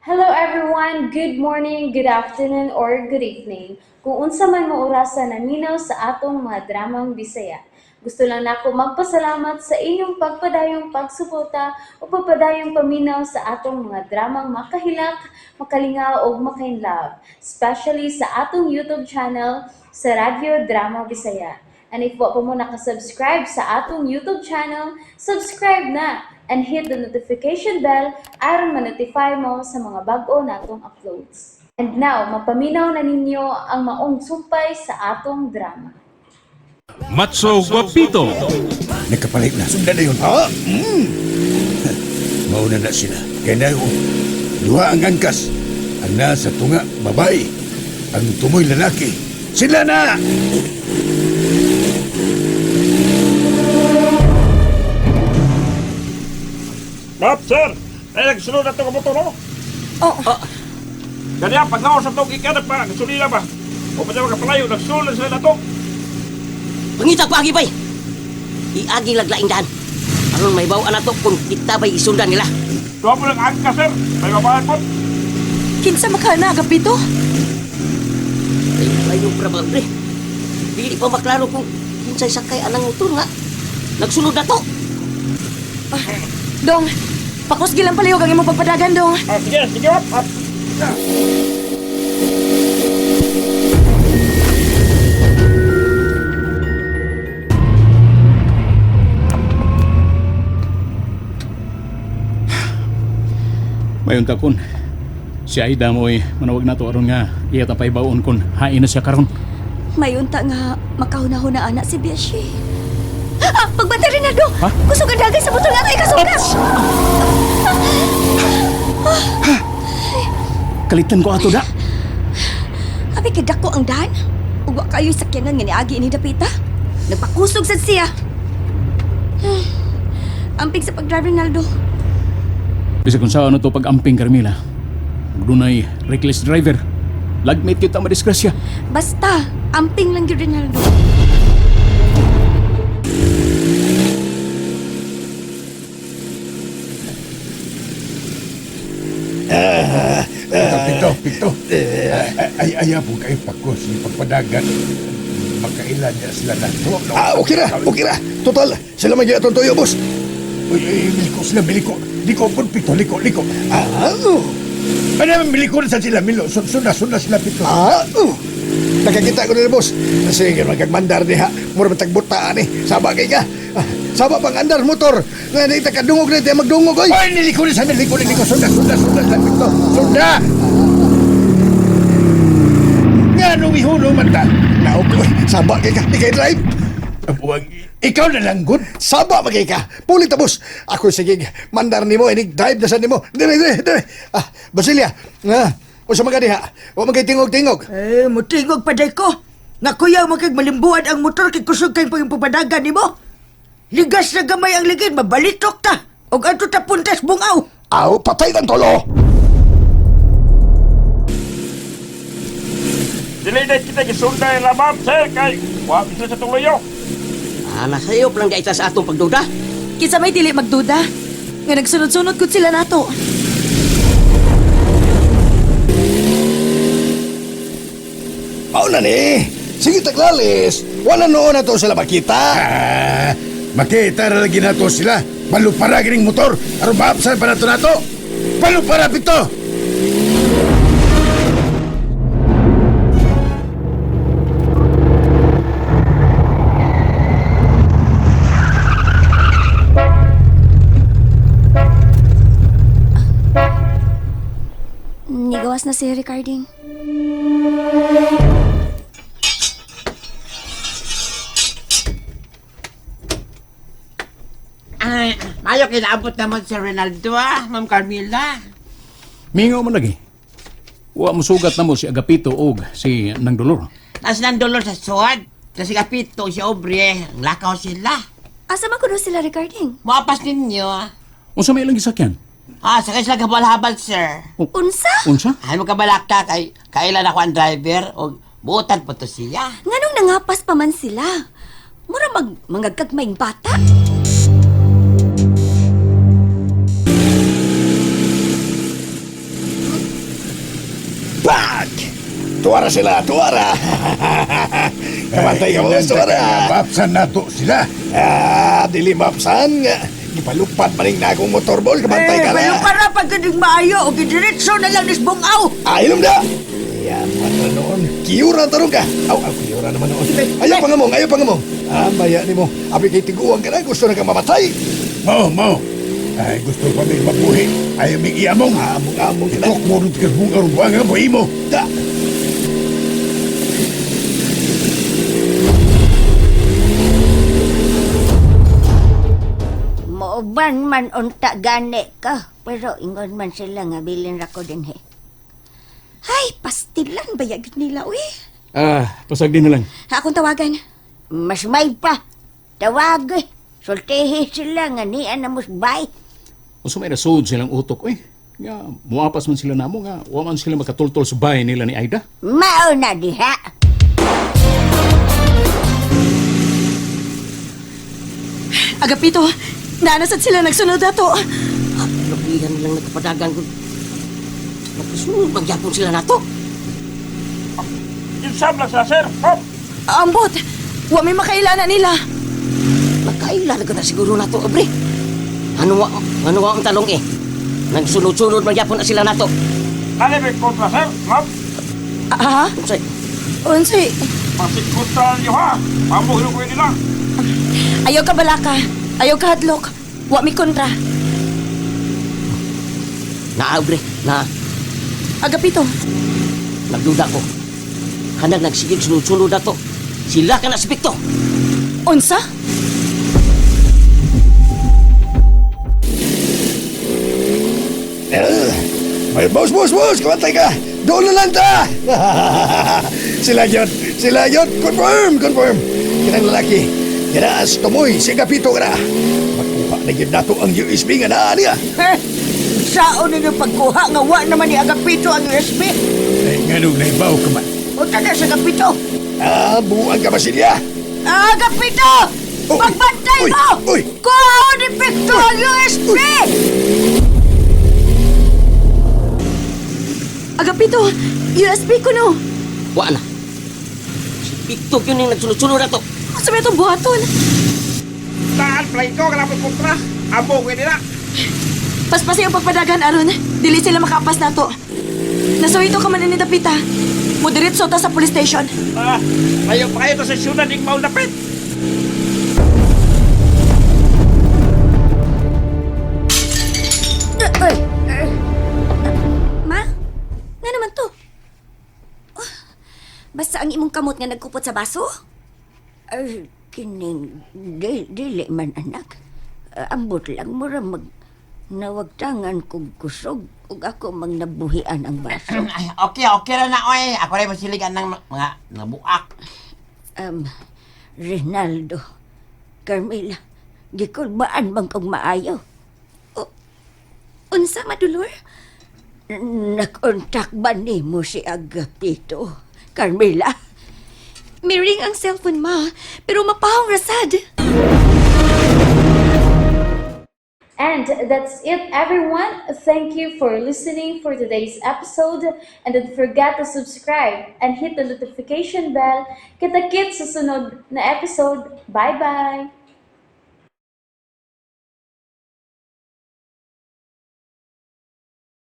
Hello everyone, good morning, good afternoon, or good evening. Kung unsa man mo orasan naminaw sa atong mga dramang Bisaya. Gusto lang nako magpasalamat sa inyong pagpadayong pagsuporta o pagpadayong paminaw sa atong mga dramang makahilak, makalingaw o makainlove, especially sa atong YouTube channel sa Radyo Drama Bisaya. And if wa pa mo nakasubscribe sa atong YouTube channel, subscribe na and hit the notification bell aron ma-notify mo sa mga bag-o natong uploads. And now, mapaminaw na ninyo ang maong sumpay sa atong drama. Matso Guapito. Nagkapalit na. Sundan na yun. Ha? Mauna na sila. Kaya na yun. Duha ang angkas. Ang nasa tunga, babae. Ang tumoy lalaki. Sila na! Bob, sir! Ay, nagsunod na ito ka motor, no? Oh, Ganyan, pag naos sa itong ikanap pa, nagsunod na ba? O pa siya makapalayo, nagsunod na sila na ito. pangitag pa agi bay. Iagi laglaing daan. Aron may bawaan na to kung kita bay isundan nila. Tuwa mo ng angka, sir. May babahan po. Kinsa makana agapito? Ay, layo probable. Dili pa maklaro kung kinsay sakay anang motor nga. Nagsunod na to. Dong, pakusgi lang palayo kang imong pagpadagan dong. Sige, sige, hop, hop. Mayon ta kun. Si Aida mo'y manawag na to aron nga iya ta paibaon kun hain na siya karon. Mayunta nga makahuna-huna anak si Beshi. Pagbateri na dong. Ha? Kusog ang dagay sa butol nga kay kasugat. Kalitan ko ato da. Abi kadako ang daan. Ugwa kayo'y sakyanan nga niagi ni Dapita. Nagpakusog sad siya. Amping sa pag-driving Naldo. Bisa kung saan to pag-amping Carmila. Dunay reckless driver. Lagmate kita madisgrasya. Basta, amping lang yun Rinaldo. Pito. Ayaw po kayo pakos. Pagpadagan. Makailan niya sila na. Okay na. Total, sila may ginatong toyo, boss. Uy, biliko. Liko po, pito, liko. Ano naman biliko na sa sila, Milo? Sunda sila, pito. Nakakita ko na boss. Kasi magkagmandar niya, mura matagbutaan eh. Saba kay ka. Saba pang andar motor. Nga na itakadungog na ito, magdungog oy. Ay, niliko na sa liko. Sunda sila, pito. Sunda! Nga nung ihulo man ta. Naog ko, saba kay ka, di kay drive. Abuang, ikaw na lang, good. Saba magay ka. Pulit ta, boss. Ako sige, mandar ni mo, inig drive na sa ni mo. Dire. Basilia, o sa mga diha, o magay tingog-tingog. Mutingog pa day ko. Nga kuya mo kag malimbuan ang motor kay kusog kay pagpapadagan ni mo. Ligas na gamay ang ligid, mabalitok ta. Og ato ta puntas bungaw. Aw, patay ng tolo. Dili-dili kita gisundan na, Bob, sir. Kay, wap ito sa tuluyo. Nasayop lang di ita sa atong pagduda. Kinsa may dili magduda. Nga nagsunod-sunod ko sila nato. Mao na ni. Sige taglalis. Wala noon na to sila makita. Makita na lagi na to sila. Palupara gining motor. Aron maapsan pa na to. Palupara pito. Nigawas na si Ricarding. Ay, mayo kinaabot naman si Ronaldo Ma'am Carmila. Mingaw man lagi. Wa mo sugat na mo si Agapito og si Nang Dolor. Nas ng dolor sa suwad. Kasi kapito si Obre, lakaw sila. Asa man kuno sila Ricarding? Mapas ninyo. Unsa may ilang gisakyan? Sakay sila kabal-habal, sir. Unsa? Unsa? Ay mo kabalaka kay kailan ako ang driver o butan po to siya. Nganong nangapas pa man sila? Mura mangagkagmayng bata? Tuwara sila, tuwara. Kamantay ka mo, tuwara. Mapsan na to sila. Dili mapsan nga. Ipalupad maning na akong motorbol, kamantay ka Bayo na. para pagkadig maayo o gidiretso na lang nisbungaw. Ilom na. Yan, mata noon. Kiyura tarong ka. Kiyura naman noon. Ayaw pangamong. Baya ni mo. Abi kay tiguan ka na, gusto na kang mamatay. Mo. Ay, gusto pa may mabuhi. Ayaw may iamong. Among ka na. Tok mo rin karbunga rubuanga mo imo. Da. Mauban man unta gani ka. Pero ingon man sila nga bilin ra ko din he. Ay, pastilan bayag nila uy. Pasag din na lang. Akong tawagan. Mas may pa. Tawag eh. Sultihi sila nga niya na musbay. Kung may nasod silang utok, nga, muapas man sila namo nga, wa man sila makatultol sa bahay nila ni Aida. Mao na diha. Agapito, naanasad sila nagsunod ato. Labihan lang nagpadagan ko. Nagkasunod, magyapon sila na to. Insab lang sila, sir. Hop! Ambot, wa may makailana nila. Nagkailala ka na siguro na to, abre. Ano ang talong eh? Nagsunod-sunod, magyapon na sila na to. Kali may kontra, sir. Hop! Ah, Unsay, unsay? Pasit kontra niyo, ha? Pamuhin ko nila. Ayaw ka balaka. Ayaw ka hadlok. Wa mi kontra. abre, Agapito, nagduda ko. Kanang nagsigig sunod-sunod na to. Sila ka na si Victor. unsa? May boss, kamantay ka. Doon na lang ta. Sila yun. Confirm. Kinang lalaki. Kinaas tumoy, si Kapito ka na. Makuha na yun nato ang USB nga naa niya. Saan ninyo pagkuha nga wa naman ni Agapito ang USB? Ay, ganun na ibaw ka man. Unta na sa Agapito. Buang ka ba silya? Agapito! Oh, Magbantay uy, mo! uy. Kuha ni Victor ang USB! Agapito, USB ko no. Wa na. Si Victor yun yung nagsunod-sunod na to. Sabi itong buhaton. Taan, play ko, kalapit kontra. Amo ko nila. Paspasi ang pagpadagan, Aron. Dili sila makapas na to. Nasuhito ka man ni Dapita. Mudiritso ta sa police station. Ayaw pa kayo to sa syudad ng maulapit. Ma? Nga naman to? Oh, basta ang imong kamot nga nagkupot sa baso? Ay, kining dili man anak. Ambot lang mo ra nawagtangan kong kusog ug ako mang nabuhian ang baso. Ay, okay ra na oy. Ako rin masiligan ng mga nabuak. Rinaldo, Carmela, gikulbaan bang kong maayo? Unsa madulor? Nakontak ba nimo si Agapito, Carmela? Miring ang cellphone, ma, pero mapahong rasad. And that's it, everyone. Thank you for listening for today's episode. And don't forget to subscribe and hit the notification bell. Kita-kits sa sunod na episode. Bye-bye!